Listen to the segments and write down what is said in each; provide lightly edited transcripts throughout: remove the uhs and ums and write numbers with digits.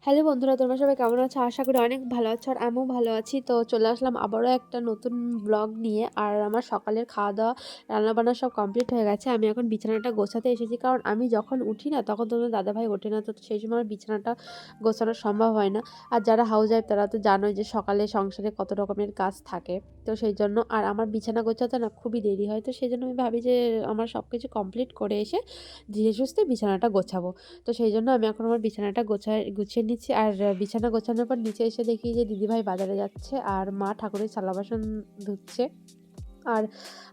Hello বন্ধুরা, তোমরা সবাই কেমন আছো? আশা করি অনেক ভালো আছো আর আমিও ভালো আছি। তো চলে আসলাম আবারও একটা নতুন ব্লগ নিয়ে। আর আমার সকালের খাওয়া-দাওয়া, রান্নাবান্না সব কমপ্লিট হয়ে গেছে। আমি এখন বিছানাটা গোছাতে এসেছি। কারণ আমি যখন উঠি না তখন তোমাদের দাদাভাই ওঠে না। তো সেই সময় আমার বিছানাটা গোছানো সম্ভব হয় না। আর যারা হাউস ওয়াইফ তারা তো জানোই যে সকালে সংসারে কত রকমের কাজ থাকে। তো সেই জন্য আর আমার বিছানা গোছাতে না খুবই দেরি হয়। তো সেজন্য আমি ভাবি যে আমার সব কিছু কমপ্লিট করে এসে ধীরে সুস্থে বিছানাটা গোছাবো। তো সেই জন্য আমি এখন আমার বিছানাটা গুছিয়ে নিচ্ছি। আর বিছানা গোছানোর পর নিচে এসে দেখি যে দিদিভাই বাজারে যাচ্ছে আর মা ঠাকুরের থালা বাসন ধুচ্ছে। আর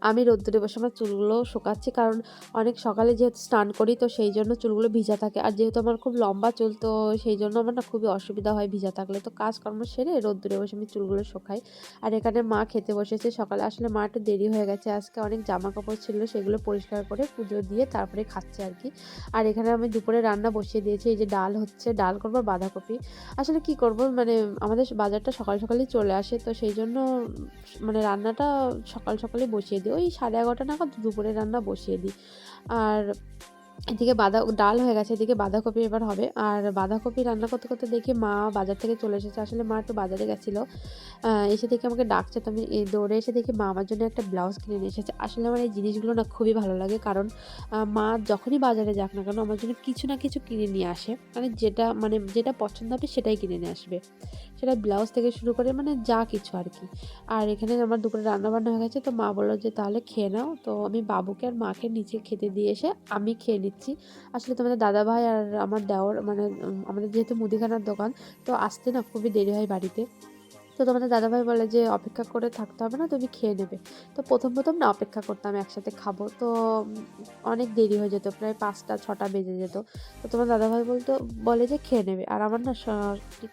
আমি রোদ্দুরে বসে আমার চুলগুলো শুকাচ্ছি, কারণ অনেক সকালে যেহেতু স্নান করি তো সেই জন্য চুলগুলো ভিজা থাকে। আর যেহেতু আমার খুব লম্বা চুল তো সেই জন্য আমার না খুবই অসুবিধা হয় ভিজা থাকলে। তো কাজকর্ম সেরে রোদ্দুরে বসে আমি চুলগুলো শুকাই। আর এখানে মা খেতে বসেছে। সকালে আসলে মা একটু দেরি হয়ে গেছে, আজকে অনেক জামা কাপড় ছিল সেগুলো পরিষ্কার করে পুজো দিয়ে তারপরে খাচ্ছে আর কি। আর এখানে আমি দুপুরে রান্না বসিয়ে দিয়েছি। এই যে ডাল হচ্ছে, ডাল করবো বাঁধাকপি। আসলে কি করব, মানে আমাদের বাজারটা সকাল সকালই চলে আসে তো সেই জন্য মানে রান্নাটা সকাল সকালে বসিয়ে দিই। ওই 11:30 নাগাদ দুপুরে রান্না বসিয়ে দিই। আর এদিকে ডাল হয়ে গেছে, এদিকে বাঁধাকপি এবার হবে। আর বাঁধাকপি রান্না করতে করতে দেখি মা বাজার থেকে চলে এসেছে। আসলে মা একটু বাজারে গেছিলো, এসে দেখে আমাকে ডাকছে। তো আমি দৌড়ে এসে দেখি মা আমার জন্য একটা ব্লাউজ কিনে নিয়ে এসেছে। আসলে আমার এই জিনিসগুলো না খুবই ভালো লাগে, কারণ মা যখনই বাজারে যাক না কেন আমার জন্য কিছু না কিছু কিনে নিয়ে আসে। যেটা পছন্দ হবে সেটাই কিনে নিয়ে আসবে, সেটা ব্লাউজ থেকে শুরু করে মানে যা কিছু আর কি। আর এখানে আমার দুপুরে রান্নাবান্না হয়ে গেছে, তো মা বললো যে তাহলে খেয়ে নাও। তো আমি বাবুকে আর মাকে নিচে খেতে দিয়ে এসে আমি খেয়ে নিচ্ছি। আসলে তোমাদের দাদাভাই আর আমার দেওর মানে আমাদের যেহেতু মুদিখানার দোকান, তো আসতে না খুবই দেরি হয় বাড়িতে। তো তোমাদের দাদাভাই বলে যে অপেক্ষা করে থাকতে হবে না, তুমি খেয়ে নেবে। তো প্রথম না অপেক্ষা করতাম একসাথে খাবো, তো অনেক দেরি হয়ে যেত, প্রায় 5টা 6টা বেজে যেত। তো তোমার দাদাভাই বলে যে খেয়ে নেবে। আর আমার না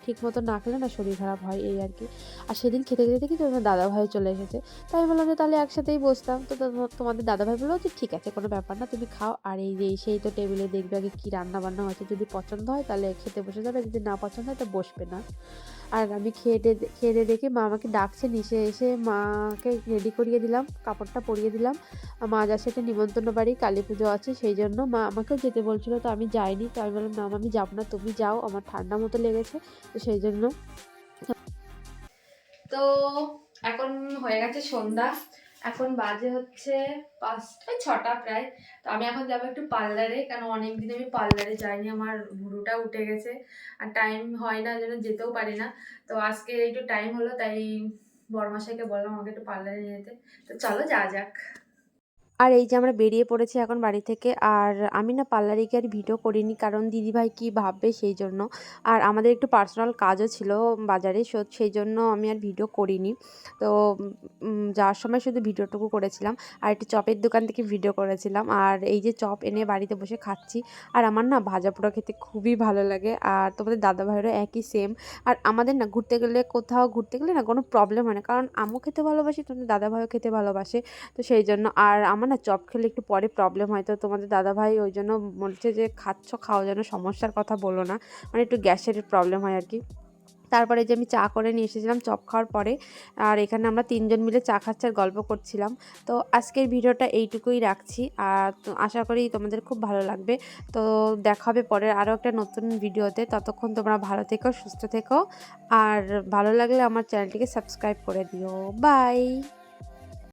ঠিক মতো না খেলে না শরীর খারাপ হয় এই আর কি। আর সেদিন খেতে খেতে দেখি তোমার দাদাভাইও চলে এসেছে। তাই আমি বললাম যে তাহলে একসাথেই বসতাম। তো তোমাদের দাদাভাই বললো যে ঠিক আছে, কোনো ব্যাপার না, তুমি খাও। আর এই যে সেই তো টেবিলে দেখবে আগে কী রান্না বান্না হয়েছে, যদি পছন্দ হয় তাহলে খেতে বসে যাবে, যদি না পছন্দ হয় তো বসবে না। আর আমি খেয়ে দিয়ে দেখি মা আমাকে ডাকছে, নিচে এসে মাকে রেডি করিয়ে দিলাম, কাপড়টা পরিয়ে দিলাম। মা যাচ্ছে একটা নিমন্ত্রণ বাড়ি, কালী পুজো আছে সেই জন্য। মা আমাকেও যেতে বলছিল, তো আমি যাইনি। তো আমি বললাম না আমি যাবো না, তুমি যাও, আমার ঠান্ডা মতো লেগেছে তো সেই জন্য। তো এখন হয়ে গেছে সন্ধ্যা, এখন বাজে হচ্ছে 5টা 6টা প্রায়। তো আমি এখন যাবো একটু পার্লারে, কারণ অনেকদিন আমি পার্লারে যাইনি, আমার ভুরুটা উঠে গেছে আর টাইম হয় না, যেন যেতেও পারি না। তো আজকে একটু টাইম হলো, তাই বড়মশাইকে বললাম আমাকে একটু পার্লারে নিয়ে যেতে। তো চলো যাওয়া যাক। আর এই যে আমরা বেরিয়ে পড়েছি এখন বাড়ি থেকে। আর আমি না পার্লারে গিয়ে আর ভিডিও করিনি, কারণ দিদিভাই কি ভাববে সেই জন্য। আর আমাদের একটু পার্সোনাল কাজও ছিল বাজারে, সেই জন্য আমি আর ভিডিও করিনি। তো যাওয়ার সময় শুধু ভিডিওটুকু করেছিলাম। আর একটু চপের দোকান থেকে ভিডিও করেছিলাম। আর এই যে চপ এনে বাড়িতে বসে খাচ্ছি। আর আমার না ভাজা পোড়া খেতে খুবই ভালো লাগে। আর তোমাদের দাদাভাইয়েরও একই সেম। আর আমাদের না কোথাও ঘুরতে গেলে না কোনো প্রবলেম হয় না, কারণ আমিও খেতে ভালোবাসি, তোমাদের দাদাভাইও খেতে ভালোবাসে। তো সেই জন্য আর আমার না চপ খেলে একটু পরে প্রবলেম হয়। তো তোমাদের দাদাভাই ওই জন্য বলছে যে খাও যেন সমস্যার কথা বলো না, মানে একটু গ্যাসের প্রবলেম হয় আর কি। তারপরে যে আমি চা করে নিয়ে এসেছিলাম চপ খাওয়ার পরে। আর এখানে আমরা 3জন মিলে চা খাচ্ছি আর গল্প করছিলাম। তো আজকের ভিডিওটা এইটুকুই রাখছি। আর আশা করি তোমাদের খুব ভালো লাগবে। তো দেখা হবে পরের আরও একটা নতুন ভিডিওতে। ততক্ষণ তোমরা ভালো থেকো, সুস্থ থেকো। আর ভালো লাগলে আমার চ্যানেলটিকে সাবস্ক্রাইব করে দিও। বাই।